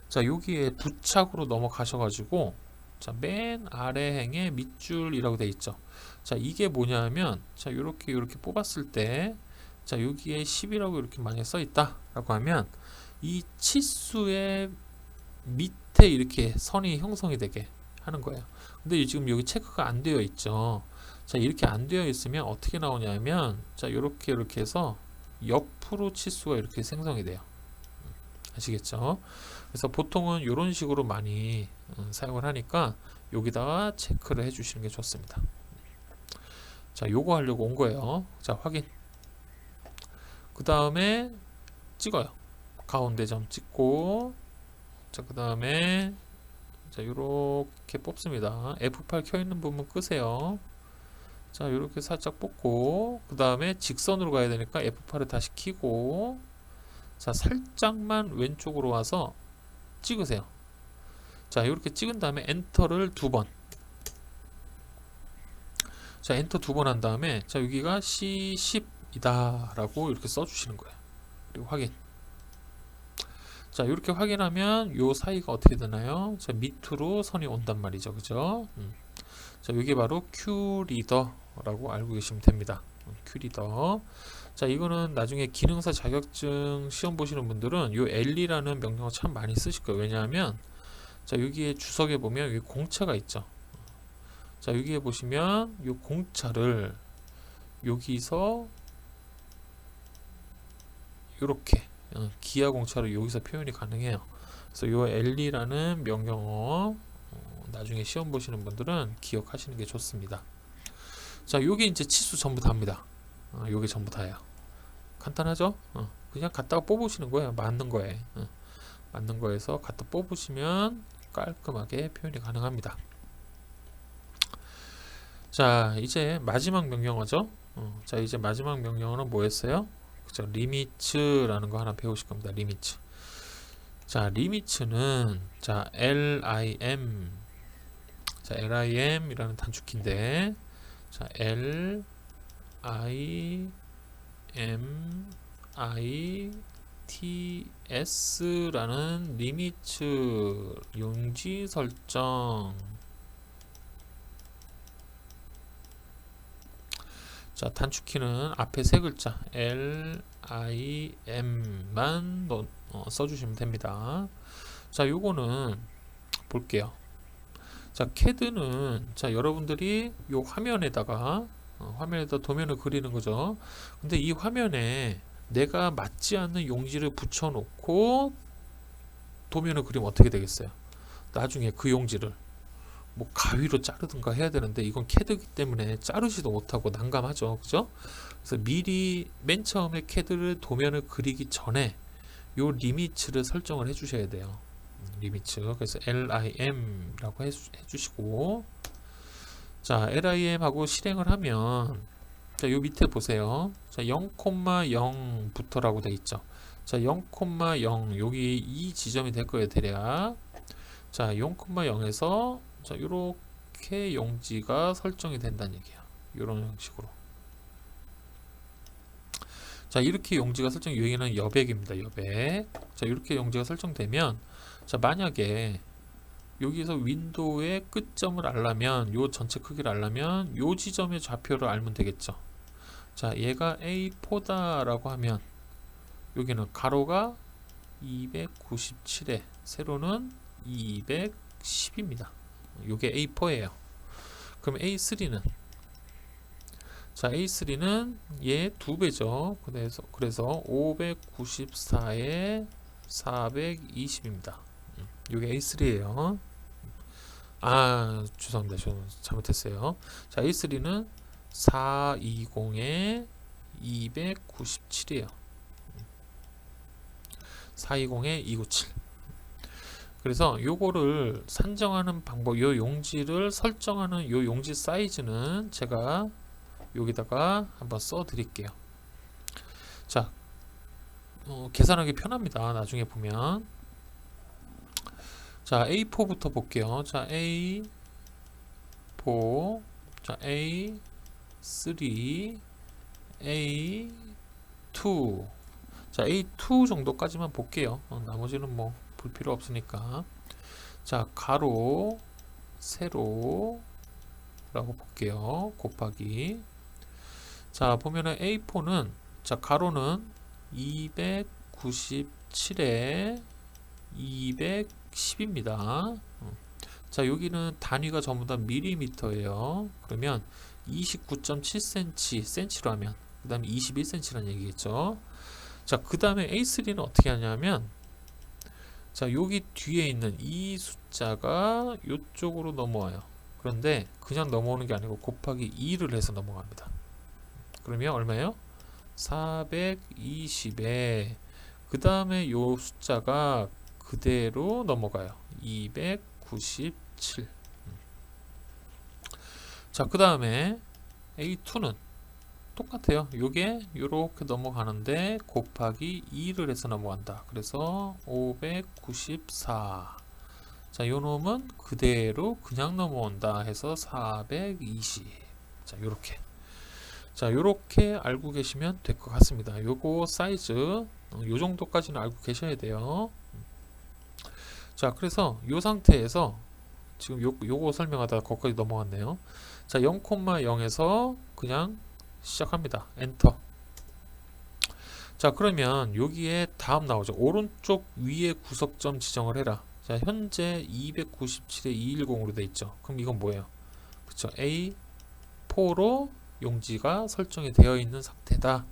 A: 자, 여기에 부착으로 넘어가셔가지고 자, 맨 아래 행에 밑줄이라고 되어 있죠. 자, 이게 뭐냐면 자, 요렇게 뽑았을 때 자, 여기에 10이라고 이렇게 만약에 써 있다 라고 하면 이 치수의 밑에 이렇게 선이 형성이 되게 하는 거예요. 근데 지금 여기 체크가 안 되어 있죠. 자, 이렇게 안 되어 있으면 어떻게 나오냐면 자, 이렇게 해서 옆으로 치수가 이렇게 생성이 돼요. 아시겠죠? 그래서 보통은 이런 식으로 많이 사용을 하니까 여기다가 체크를 해 주시는 게 좋습니다. 자, 요거 하려고 온 거예요. 자, 확인. 그 다음에 찍어요. 가운데 점 찍고 자, 그 다음에 자, 요렇게 뽑습니다. F8 켜 있는 부분 끄세요. 자, 요렇게 살짝 뽑고 그 다음에 직선으로 가야 되니까 F8을 다시 키고 자, 살짝만 왼쪽으로 와서 찍으세요. 자, 요렇게 찍은 다음에 엔터를 2번. 자, 엔터 2번 한 다음에 자, 여기가 C10이다 라고 이렇게 써주시는 거예요. 그리고 확인. 자, 이렇게 확인하면 요 사이가 어떻게 되나요? 자, 밑으로 선이 온단 말이죠. 그죠? 자, 이게 바로 큐리더라고 알고 계시면 됩니다. 큐리더. 자, 이거는 나중에 기능사 자격증 시험 보시는 분들은 요 L이라는 명령어 참 많이 쓰실 거예요. 왜냐하면 자, 여기에 주석에 보면 여기 공차가 있죠. 자, 여기에 보시면 요 공차를 여기서 요렇게 기하 공차로 여기서 표현이 가능해요. 그래서 요 L이라는 명령어 나중에 시험 보시는 분들은 기억하시는 게 좋습니다. 자, 요게 이제 치수 전부 다입니다. 요게 전부 다예요. 간단하죠? 그냥 갖다가 뽑으시는 거예요. 맞는 거에. 맞는 거에서 갖다 뽑으시면 깔끔하게 표현이 가능합니다. 자, 이제 마지막 명령어죠. 자, 이제 마지막 명령어는 뭐였어요? 그죠? 리미츠라는 거 하나 배우실 겁니다. 리미츠. 자, 리미츠는 자, lim. 자, lim이라는 단축키인데 자, limits라는 리미츠 용지 설정. 자, 단축키는 앞에 세 글자 lim만 써주시면 됩니다. 자, 요거는 볼게요. 자, CAD는 자, 여러분들이 요 화면에다가 도면을 그리는 거죠. 근데 이 화면에 내가 맞지 않는 용지를 붙여놓고 도면을 그리면 어떻게 되겠어요? 나중에 그 용지를 뭐 가위로 자르든가 해야 되는데 이건 CAD이기 때문에 자르지도 못하고 난감하죠. 그죠? 그래서 미리 맨 처음에 CAD를 도면을 그리기 전에 요 리미츠를 설정을 해 주셔야 돼요. 리미츠. 그래서 lim이라고 해주시고 자, lim하고 실행을 하면 자, 요 밑에 보세요. 자, 0,0부터라고 돼 있죠. 자, 0,0 여기 이 지점이 될 거예요. 대략. 자, 0,0에서 자, 요렇게 용지가 설정이 된다는 얘기예요. 요런 형식으로. 자, 이렇게 용지가 설정이 여기는 여백입니다. 여백. 자, 이렇게 용지가 설정되면 자, 만약에 여기서 윈도우의 끝점을 알려면 요 전체 크기를 알려면 요 지점의 좌표를 알면 되겠죠. 자, 얘가 A4다 라고 하면 여기는 가로가 297에 세로는 210입니다. 요게 A4예요. 그럼 A3는 자, A3는 얘 2배죠. 그래서 594에 420입니다. 요게 A3예요. 아, 죄송합니다. 저 잘못했어요. 자, A3는 420에 297이에요. 420에 297. 그래서 요거를 산정하는 방법, 요 용지를 설정하는 요 용지 사이즈는 제가 여기다가 한번 써 드릴게요. 자, 계산하기 편합니다. 나중에 보면. 자, A4부터 볼게요. 자, A4 A4, 자 A3, A2, 자 A2 정도까지만 볼게요. 나머지는 뭐 볼 필요 없으니까. 자 가로, 세로 라고 볼게요. 곱하기. 자 보면은 A4는 자 가로는 297에 210입니다. 자 여기는 단위가 전부 다 밀리미터예요. 그러면 29.7cm, 센치로 하면 그 다음에 21cm라는 얘기겠죠. 자 그 다음에 A3는 어떻게 하냐면 자 여기 뒤에 있는 이 숫자가 이쪽으로 넘어와요. 그런데 그냥 넘어오는 게 아니고 곱하기 2를 해서 넘어갑니다. 그러면 얼마예요? 420에 그 다음에 요 숫자가 그대로 넘어가요. 297. 자 그 다음에 A2는 똑같아요. 요게 요렇게 넘어가는데 곱하기 2를 해서 넘어간다. 그래서 594. 자 요 놈은 그대로 그냥 넘어온다 해서 420. 자 요렇게. 자 요렇게 알고 계시면 될 것 같습니다. 요거 사이즈 요 정도까지는 알고 계셔야 돼요. 자 그래서 요 상태에서 지금 요거 설명하다가 거기까지 넘어갔네요. 자 0,0에서 그냥 시작합니다. 엔터. 자 그러면 여기에 다음 나오죠. 오른쪽 위에 구석점 지정을 해라. 자 현재 297에 210으로 돼 있죠. 그럼 이건 뭐예요? 그쵸, A4로 용지가 설정이 되어 있는 상태다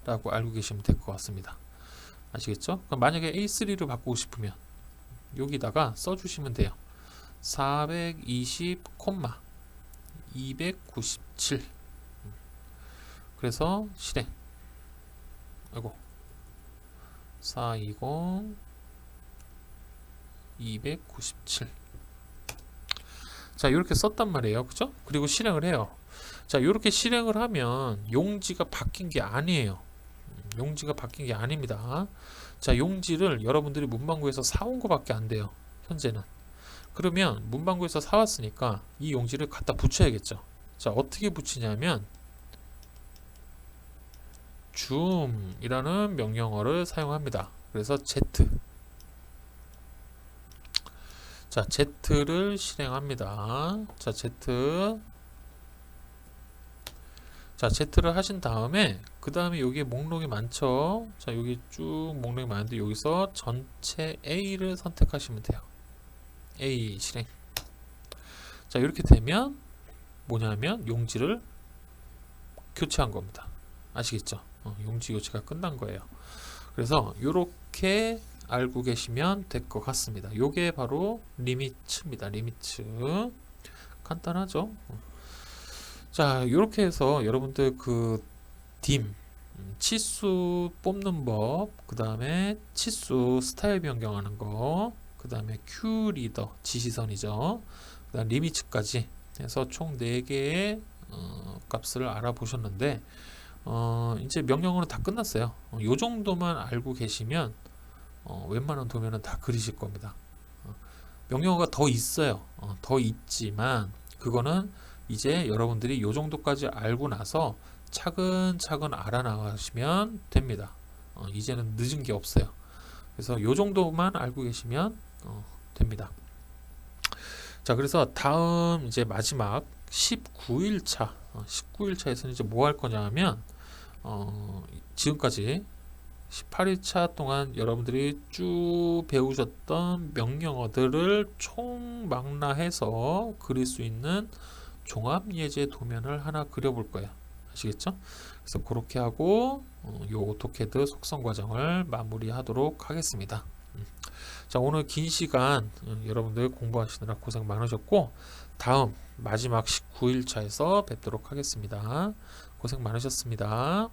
A: 라고 알고 계시면 될 것 같습니다. 아시겠죠? 그럼 만약에 A3로 바꾸고 싶으면 여기다가 써주시면 돼요. 420, 297. 그래서 실행. 아이고 420 297. 자 이렇게 썼단 말이에요. 그죠? 그리고 실행을 해요. 자 이렇게 실행을 하면 용지가 바뀐 게 아니에요. 용지가 바뀐 게 아닙니다. 자 용지를 여러분들이 문방구에서 사온 거밖에 안 돼요. 현재는. 그러면 문방구에서 사왔으니까 이 용지를 갖다 붙여야겠죠. 자 어떻게 붙이냐면 zoom이라는 명령어를 사용합니다. 그래서 Z. 자, Z를 실행합니다. 자, Z. 자, Z를 하신 다음에 그 다음에 여기에 목록이 많죠. 자, 여기 쭉 목록이 많은데 여기서 전체 A를 선택하시면 돼요. A 실행. 자, 이렇게 되면 뭐냐면 용지를 교체한 겁니다. 아시겠죠? 용지 교체가 끝난 거예요. 그래서 이렇게 알고 계시면 될 것 같습니다. 요게 바로 리미츠입니다. 리미츠. 간단하죠? 자, 이렇게 해서 여러분들 그 dim, 치수 뽑는 법, 그 다음에 치수 스타일 변경하는 거, 그 다음에 q 리더 지시선이죠. 그 다음 리미츠까지 해서 총 4개의 값을 알아보셨는데 이제 명령어는 다 끝났어요. 요 정도만 알고 계시면 웬만한 도면은 다 그리실 겁니다. 명령어가 더 있어요. 더 있지만 그거는 이제 여러분들이 요 정도까지 알고 나서 차근차근 알아나가시면 됩니다. 이제는 늦은 게 없어요. 그래서 요 정도만 알고 계시면 됩니다. 자, 그래서 다음 이제 마지막 19일차 19일차에서는 이제 뭐 할 거냐 하면 지금까지 18일차 동안 여러분들이 쭉 배우셨던 명령어들을 총망라해서 그릴 수 있는 종합예제 도면을 하나 그려볼 거예요. 아시겠죠? 그래서 그렇게 하고 요 오토캐드 속성 과정을 마무리하도록 하겠습니다. 자, 오늘 긴 시간 여러분들 공부하시느라 고생 많으셨고 다음 마지막 19일차에서 뵙도록 하겠습니다. 고생 많으셨습니다.